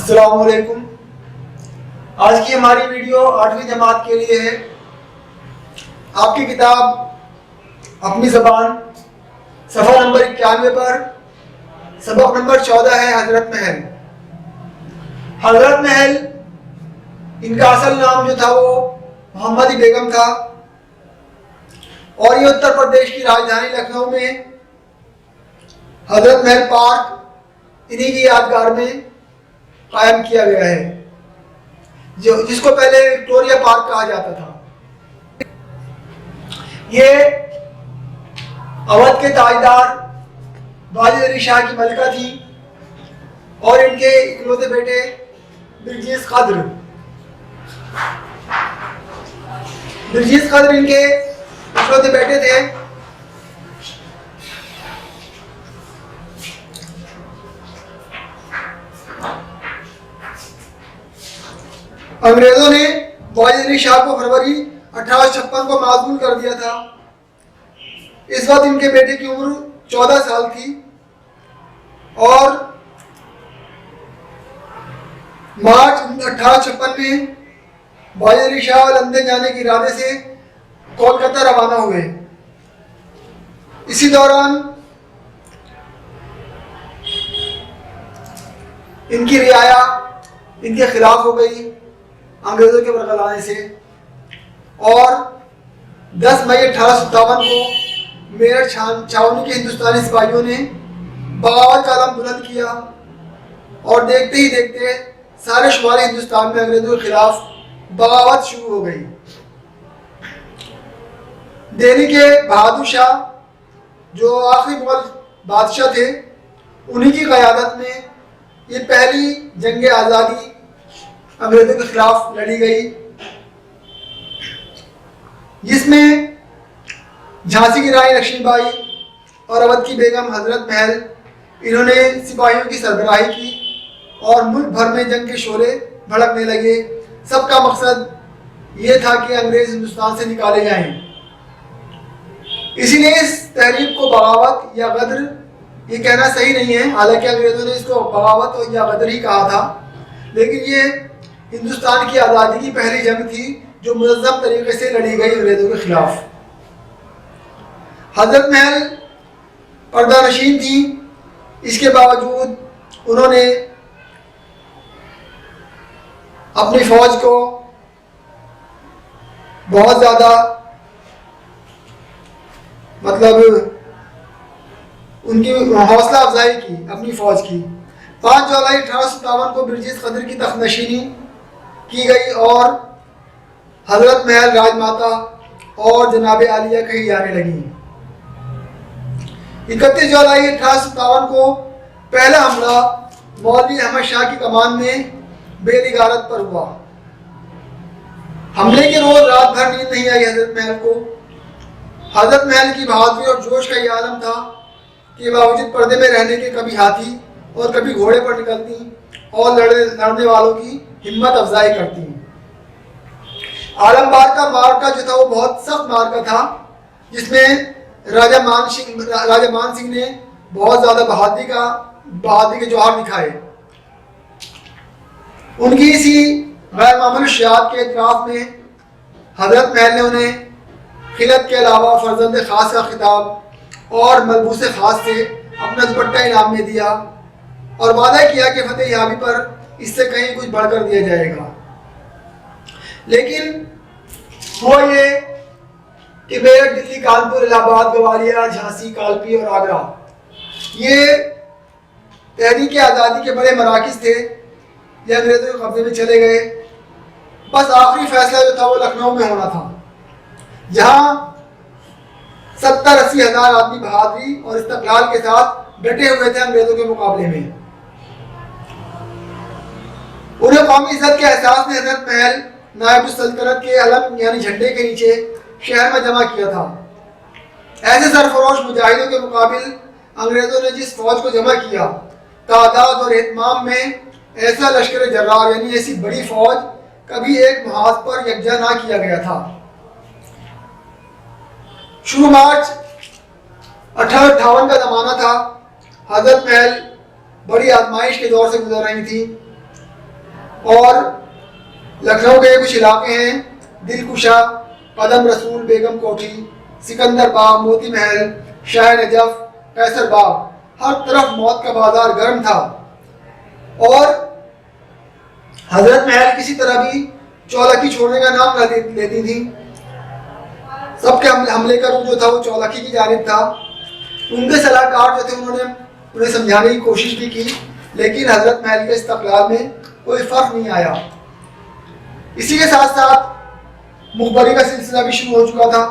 अस्सलाम वालेकुम। आज की हमारी वीडियो 8वीं जमात के लिए है। आपकी किताब अपनी ज़बान सफ़ा नंबर 91 पर सबक नंबर 14 है हज़रत महल। हज़रत महल इनका असल नाम जो था वो मोहम्मदी बेगम था और ये उत्तर प्रदेश की राजधानी लखनऊ में हज़रत महल पार्क इन्हीं की यादगार में कायम किया गया है, जो जिसको पहले विक्टोरिया पार्क कहा जाता था। ये अवध के ताजदार वाजिद अली शाह की मलिका थी और इनके इकलौते बेटे बिरजीज़ कद्र इनके इकलौते बेटे थे। अंग्रेजों ने वाजिद अली शाह को फरवरी 1856 को माजूल कर दिया था। इस वक्त इनके बेटे की उम्र 14 साल थी और मार्च 1856 में वाजिद अली शाह लंदन जाने के इरादे से कोलकाता रवाना हुए। इसी दौरान इनकी रियाया इनके खिलाफ हो गई अंग्रेजों के बरगलाने से और 10 मई 1857 को मेरठ छावनी के हिंदुस्तानी सिपाहियों ने बगावत का आलम बुलंद किया और देखते ही देखते सारे शुमाली हिंदुस्तान में अंग्रेजों के खिलाफ बगावत शुरू हो गई। दिल्ली के बहादुर शाह जो आखिरी मुगल बादशाह थे, उन्हीं की क़यादत में ये पहली जंग आज़ादी अंग्रेजों के खिलाफ लड़ी गई, जिसमें झांसी की रानी लक्ष्मीबाई और अवध की बेगम हजरत महल इन्होंने सिपाहियों की सरबराही की और मुल्क भर में जंग के शोले भड़कने लगे। सबका मकसद ये था कि अंग्रेज हिंदुस्तान से निकाले जाएं। इसीलिए इस तहरीक को बगावत या गद्र ये कहना सही नहीं है, हालांकि अंग्रेजों ने इसको बगावत या गद्र ही कहा था, लेकिन ये हिंदुस्तान की आज़ादी की पहली जंग थी जो मुनज़्ज़म तरीके से लड़ी गई अंग्रेजों के खिलाफ। हज़रत महल पर्दानशीन थी, इसके बावजूद उन्होंने अपनी फौज को बहुत ज़्यादा उनकी हौसला अफजाई की अपनी फौज की। 5 जुलाई 1857 को बिरजीज़ कद्र की तख्तनशीनी की गई और हजरत महल राजमाता और जनाब आलिया कही जाने लगी। 31 जुलाई 1857 को पहला हमला मौलवी अहमद शाह की कमान में बेलिगारत पर हुआ। हमले के रोज रात भर नींद नहीं आई हजरत महल को। हजरत महल की बहादुरी और जोश का यह आलम था कि बावजूद पर्दे में रहने के कभी हाथी और कभी घोड़े पर निकलती और लड़ने वालों की हिम्मत अफजाई करती। आलमबार का मार्का जो था वो बहुत सख्त मार्का था, जिसमें राजा मान सिंह ने बहुत ज़्यादा बहादुरी के जौहर दिखाए। उनकी इसी गैर मामूली शुजाअत के इतराफ़ में हजरत महल ने उन्हें खिलत के अलावा फर्जंद खास का खिताब और मलबूस खास से अपना दुपट्टा इनाम में दिया और वादा किया कि फतेह याबी पर इससे कहीं कुछ बढ़कर दिया जाएगा। लेकिन वो ये कि मेरठ, दिल्ली, कानपुर, इलाहाबाद, ग्वालियर, झांसी, कालपी और आगरा ये तहरीक आज़ादी के बड़े मराकिज़ थे, ये अंग्रेज़ों के कब्जे में चले गए। बस आखिरी फैसला जो था वो लखनऊ में होना था, जहाँ 70-80 हज़ार आदमी बहादुरी और इस्तक़लाल के साथ डटे हुए थे अंग्रेज़ों के मुकाबले में। उन्हें कौमी इज्जत के एहसास ने हज़रत महल नायब सल्तनत के अलम यानी झंडे के नीचे शहर में जमा किया था। ऐसे सरफरोश मुजाहिदों के मुकाबिल अंग्रेज़ों ने जिस फौज को जमा किया, तादाद और एहतमाम में ऐसा लश्कर जर्रार यानी ऐसी बड़ी फौज कभी एक महाज पर यकजा ना किया गया था। शुरू मार्च 1858 का ज़माना था। हज़रत महल बड़ी आजमाइश के दौर से गुजर रही थी। और लखनऊ के कुछ इलाके हैं, दिलकुशा, कदम रसूल, बेगम कोठी, सिकंदर बाग, मोती महल, शाह नजफ, कैसर बाग, हर तरफ मौत का बाजार गर्म था। और हजरत महल किसी तरह भी चौलखी छोड़ने का नाम न लेती थी। सबके हमले का रुख जो था वो चौलखी की जानिब था। उनके सलाहकार जो थे उन्होंने उन्हें समझाने की कोशिश भी की, लेकिन हजरत महल के इस्तक़लाल में कोई फर्क नहीं आया। इसी के साथ साथ मुखबरी का सिलसिला भी शुरू हो चुका था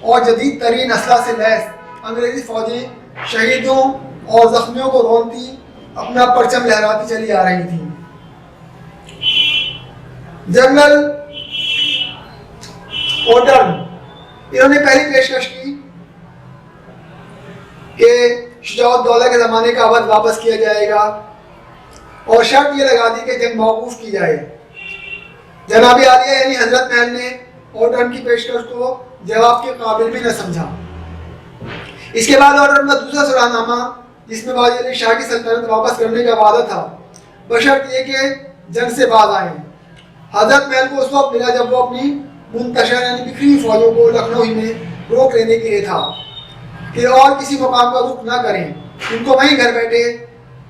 और जदीद तरीन असला से लैस अंग्रेजी फौजें शहीदों और जख्मियों को रोनती अपना परचम लहराती चली आ रही थी। जनरल ओटन इन्होंने पहली पेशकश की कि शुजाउद्दौला के ज़माने का अवध वापस किया जाएगा और शर्त ये लगा दी कि जंग मौकूफ की जाए। जनाबी आलिया यानी हजरत महल ने ओटन की पेशकश को जवाब के काबिल भी न समझा। इसके बाद ओटन का दूसरा सुलहनामा, जिसमें बाजी अली शाह की सल्तनत वापस करने का वादा था, बशर्त ये कि जंग से बाज आए। हजरत महल को उस वक्त मिला जब वो अपनी मुंतशर यानी बिखरी हुई फौजों को लखनऊ में रोक लेने के लिए था कि और किसी मुकाम का रुख ना करें, उनको वहीं घर बैठे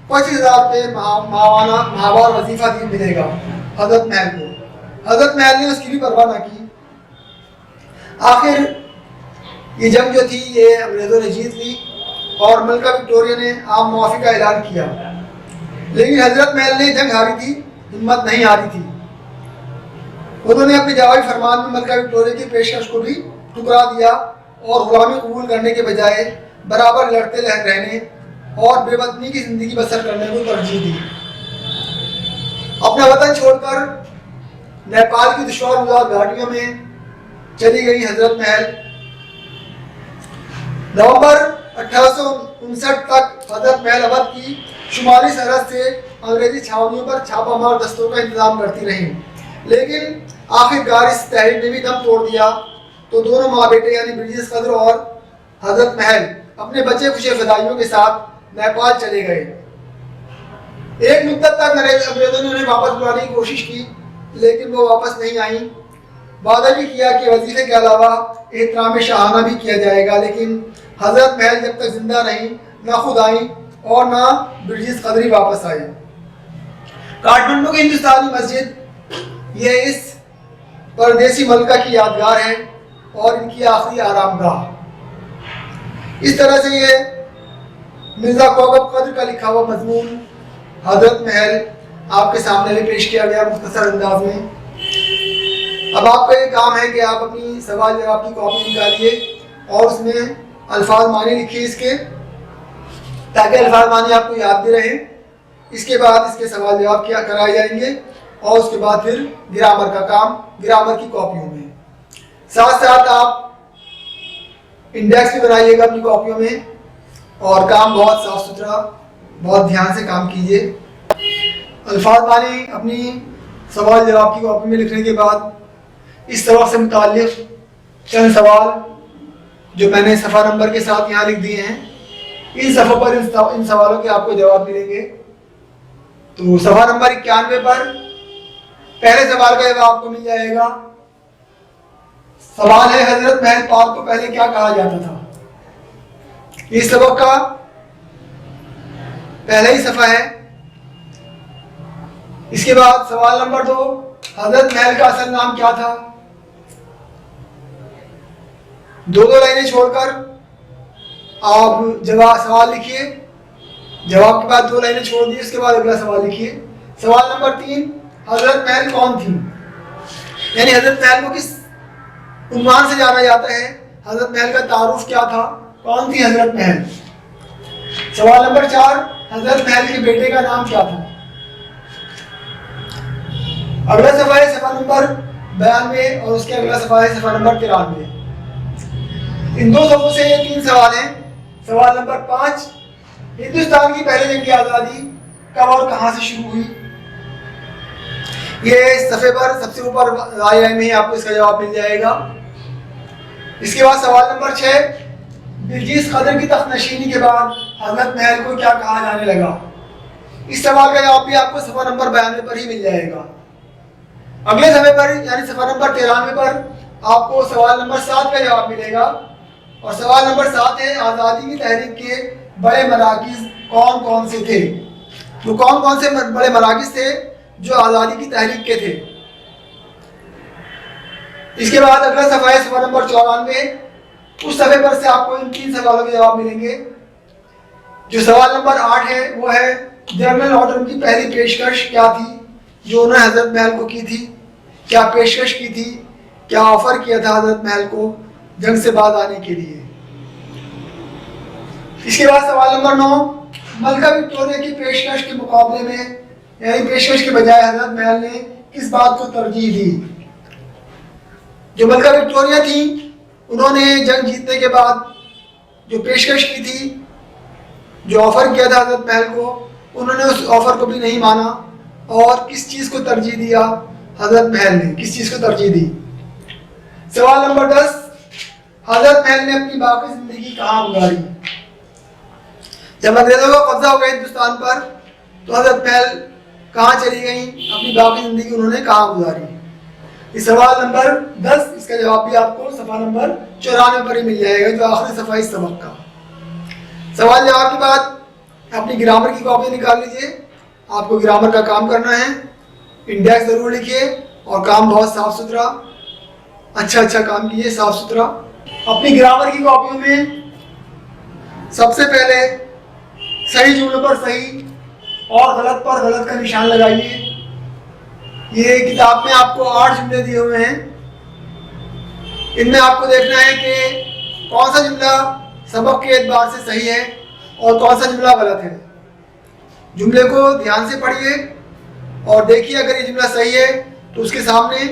25,000 रुपये माहवार वजीफा दी मिलेगा हजरत महल को। हजरत महल ने उसकी भी परवाह ना की। आखिर ये जंग जो थी ये अंग्रेज़ों ने जीत ली और मलका विक्टोरिया ने आम मुआफ़ी का ऐलान किया, लेकिन हजरत महल ने जंग हारी थी, हिम्मत नहीं हारी थी। उन्होंने अपने जवाबी फरमान में मलका विक्टोरिया की पेशकश को भी ठुकरा दिया और गुलामी कबूल करने के बजाय बराबर लड़ते रहने और बेवतनी की जिंदगी बसर करने को तरजीह दी। अपना वतन छोड़कर नेपाल की दुश्वार घाटियों में चली गई हजरत महल। नवंबर 1859 तक हजरत महल अवध की शुमाली सरहद से अंग्रेजी छावनियों पर छापामार दस्तों का इंतजाम करती रहीं, लेकिन आखिरकार इस तहरीक ने भी दम तोड़ दिया तो दोनों माँ बेटे यानी ब्रिजेश कदर और हजरत महल अपने बचे खुशे फदाइयों के साथ नेपाल चले गए। एक मुद्दत तक अंग्रेजों ने उन्हें वापस बुलाने की कोशिश की, लेकिन वो वापस नहीं आई। वादा भी किया कि वजीफे के अलावा एहतराम शाहाना भी किया जाएगा, लेकिन हजरत महल जब तक जिंदा रही ना खुद आई और ना ब्रिजेश कदरी वापस आए। काठमांडू की हिंदुस्तानी मस्जिद ये इस परदेसी मलका की यादगार है और इनकी आखिरी आरामगाह। इस तरह से ये मिर्जा कौकब कद्र का लिखा हुआ मजमून हजरत महल आपके सामने भी पेश किया गया मुख्तसर अंदाज में। अब आपका ये काम है कि आप अपनी सवाल जवाब की कॉपी निकालिए और उसमें अल्फाज मानी लिखिए इसके, ताकि अल्फाज मानी आपको याद भी रहे। इसके बाद इसके सवाल जवाब क्या कराए जाएंगे और उसके बाद फिर ग्रामर का काम ग्रामर की कॉपियों में। साथ साथ आप इंडेक्स भी बनाइएगा अपनी कॉपियों में और काम बहुत साफ सुथरा बहुत ध्यान से काम कीजिए। अल्फाज मानी अपनी सवाल जवाब की कॉपी में लिखने के बाद इस सबक से मुताल्लिक़ चंद सवाल जो मैंने सफ़ा नंबर के साथ यहाँ लिख दिए हैं, इन सफ़ों पर इन सवालों के आपको जवाब मिलेंगे। तो सफ़ा नंबर 91 पर पहले सवाल का जवाब आपको मिल जाएगा। सवाल है हजरत महल पाक को पहले क्या कहा जाता था। इस सबक का पहला ही सफ़ा है। इसके बाद सवाल नंबर 2, हजरत महल का असल नाम क्या था। दो लाइनें छोड़कर आप जवाब सवाल लिखिए, जवाब के बाद 2 लाइनें छोड़ दी, उसके बाद अगला सवाल लिखिए। सवाल नंबर 3, हजरत महल कौन थी, यानी हजरत महल को किस उन्वान से जाना जाता है, हजरत महल का तारुफ क्या था, कौन थी हजरत महल। सवाल नंबर 4, हजरत महल के बेटे का नाम क्या था। अगला सफा है सफा नंबर 92 और उसके अगला सफा है सफा नंबर 93। इन 2 सफों से ये 3 सवाल हैं। सवाल नंबर 5, हिंदुस्तान की पहली जंग की आज़ादी कब और कहां से शुरू हुई। ये इस सफ़े पर सबसे ऊपर राय में ही आपको इसका जवाब मिल जाएगा। इसके बाद सवाल नंबर 6, बिल्किस कदर की तख्तनशीनी के बाद हजरत महल को क्या कहा जाने लगा। इस सवाल का जवाब भी आपको सफ़ा नंबर 92 पर ही मिल जाएगा। अगले सफ़े पर यानी सफ़ा नंबर 93 पर आपको सवाल नंबर 7 का जवाब मिलेगा। और सवाल नंबर 7 है, आज़ादी की तहरीक के बड़े मराकिज़ कौन कौन से थे? तो कौन कौन से बड़े मराकिज़ थे जो आज़ादी की तहरीक के थे? इसके बाद अगला सफ़ा है सफ़ा नंबर 94। उस सफ़े पर से आपको इन 3 सवालों के जवाब मिलेंगे। जो सवाल नंबर 8 है वो है, जनरल ऑर्डर की पहली पेशकश क्या थी जो उन्होंने हजरत महल को की थी? क्या पेशकश की थी, क्या ऑफर किया था हजरत महल को जंग से बाद आने के लिए? इसके बाद सवाल नंबर 9, मलका विक्टोरिया की पेशकश के मुकाबले में यानी पेशकश के बजाय हजरत महल ने किस बात को तरजीह दी? जो मलका विक्टोरिया थी उन्होंने जंग जीतने के बाद जो पेशकश की थी, जो ऑफर किया था हजरत महल को, उन्होंने उस ऑफर को भी नहीं माना और किस चीज़ को तरजीह दिया? हजरत महल ने किस चीज़ को तरजीह दी? सवाल नंबर 10, हजरत महल ने अपनी बाकी जिंदगी कहाँ गुजारी? जब अंग्रेजों का कब्जा हो गया हिंदुस्तान पर तो हजरत महल कहाँ चली गई? अपनी बाकी जिंदगी उन्होंने कहाँ गुजारी? इस सवाल नंबर 10 इसका जवाब भी आपको सफा नंबर 94 पर ही मिल जाएगा, जो आखिरी सफा इस सबक का। सवाल जवाब के बाद अपनी ग्रामर की कॉपी निकाल लीजिए। आपको ग्रामर का काम करना है, इंडेक्स जरूर लिखिए और काम बहुत साफ सुथरा अच्छा काम कीजिए, साफ सुथरा। अपनी ग्रामर की कॉपियों में सबसे पहले सही जुमलों पर सही और गलत पर गलत का निशान लगाइए। ये किताब में आपको 8 जुमले दिए हुए हैं। इनमें आपको देखना है कि कौन सा जुमला सबक के एतबार से सही है और कौन सा जुमला गलत है। जुमले को ध्यान से पढ़िए और देखिए, अगर ये जुमला सही है तो उसके सामने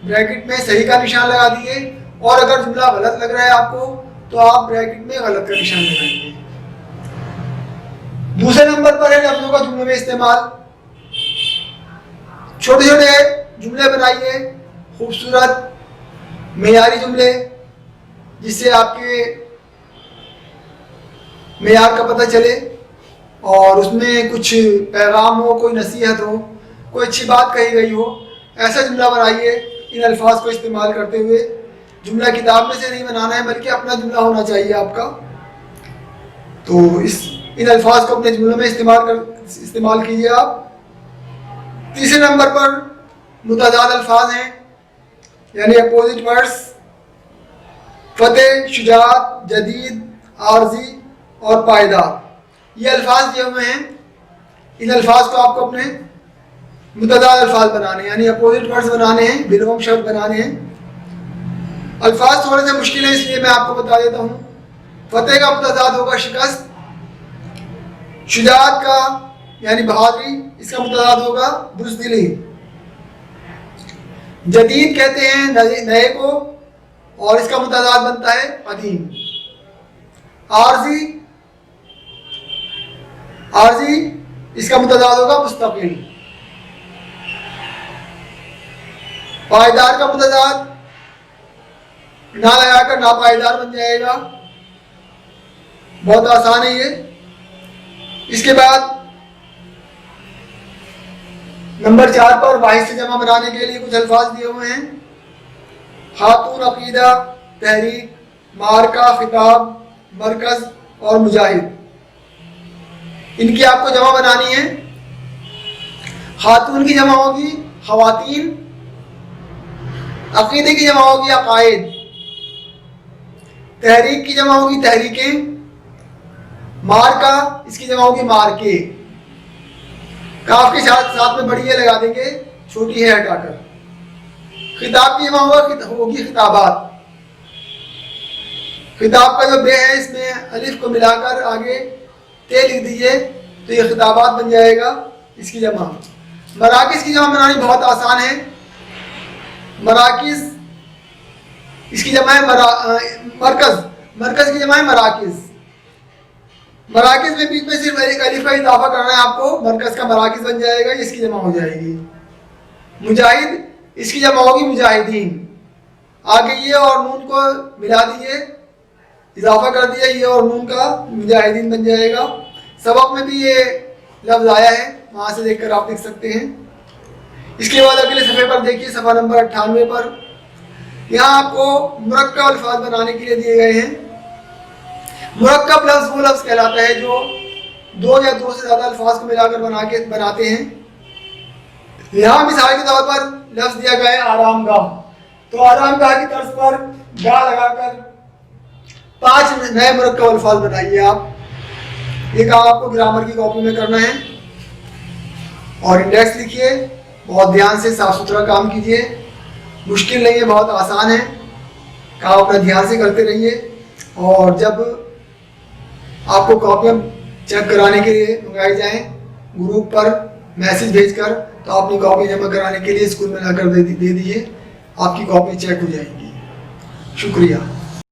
ब्रैकेट में सही का निशान लगा दिए, और अगर जुमला गलत लग रहा है आपको तो आप ब्रैकेट में गलत का निशान लगाइए। दूसरे नंबर पर है लफ्जों का जुमले में इस्तेमाल। छोटे छोटे जुमले बनाइए, खूबसूरत मेयारी जुमले, जिससे आपके मेयार का पता चले और उसमें कुछ पैगाम हो, कोई नसीहत हो, कोई अच्छी बात कही गई हो, ऐसा जुमला बनाइए इन अल्फाज को इस्तेमाल करते हुए। जुमला किताब में से नहीं बनाना है बल्कि अपना जुमला होना चाहिए आपका। तो इन अल्फाज को अपने जुमलों में इस्तेमाल कीजिए आप। तीसरे नंबर पर मुतदाद अल्फाज हैं यानी अपोजिट वर्ड्स। फतेह, शुजाअत, जदीद, आर्जी और पायदार, ये अल्फाज दिए हुए हैं। इन अल्फाज को आपको अपने मुतदाद अल्फाज बनाने यानी अपोजिट वर्ड्स बनाने हैं, विलोम शब्द बनाने हैं। अल्फाज थोड़े से मुश्किल है इसलिए मैं आपको बता देता हूँ। फतेह का मुतदाद होगा शिकस्त। शुजाअत का यानी बहादुरी, इसका मुतदाद होगा बुज़दिली। जदीद कहते हैं नए को और इसका मुतदाद बनता है कदीम। आर्जी इसका मुतदाद होगा मुस्तकिल। पायदार का मुतदाद ना लगाकर नापायदार बन जाएगा। बहुत आसान है ये। इसके बाद नंबर 4 पर वाहिद से जमा बनाने के लिए कुछ अल्फाज दिए हुए हैं। खातून, अकीदा, तहरीक, मार्का, खिताब, मरकज और मुजाहिद, इनकी आपको जमा बनानी है। खातून की जमा होगी खवातीन, अकीदे की जमा होगी अकायद, तहरीक की जमा होगी तहरीकें, मार्का इसकी जमा होगी मार्के। काफ के साथ में बड़ी है लगा देंगे, छोटी है हटाकर। खिताब की जमा होगी खिताबात। खिताब का जो बे है इसमें अलिफ को मिलाकर आगे ते लिख दीजिए तो ये खिताबात बन जाएगा, इसकी जमा। मराकिज़ की जमा बनानी बहुत आसान है। मराकिज़ इसकी जमा है मरकज़ की जमा है मराकिज़। मराकिज़ में बीच में सिर्फ एक अलिफ का इजाफा करना है आपको, मरकज़ का मराकिज़ बन जाएगा, इसकी जमा हो जाएगी। मुजाहिद इसकी जमा होगी मुजाहिदीन। आगे ये और नून को मिला दीजिए, इजाफा कर दिया ये और नून का, मुजाहिदीन बन जाएगा। सबक में भी ये लफ्ज़ आया है, वहाँ से देखकर आप देख सकते हैं। इसके बाद अगले सफ़े पर देखिए, सफ़ा नंबर 98 पर यहाँ आपको मुरक्कब अल्फाज बनाने के लिए दिए गए हैं। मुरक्कब लफ्ज़ वो लफ्ज़ कहलाता है जो दो या दो से ज़्यादा अल्फाज को मिलाकर बनाते हैं। यहाँ मिसाल के तौर पर लफ्ज़ दिया गया है आरामगाह, तो आरामगाह की तर्ज पर गाह लगाकर 5 नए मुरक्कब अल्फाज बनाइए आप। ये काम आपको ग्रामर की कॉपी में करना है और इंडेक्स लिखिए। बहुत ध्यान से साफ सुथरा काम कीजिए, मुश्किल नहीं है, बहुत आसान है। काम अपना ध्यान से करते रहिए और जब आपको कॉपियाँ चेक कराने के लिए मंगाई जाएं ग्रुप पर मैसेज भेजकर, तो अपनी कॉपी जमा कराने के लिए स्कूल में लाकर दे दीजिए, आपकी कॉपी चेक हो जाएगी। शुक्रिया।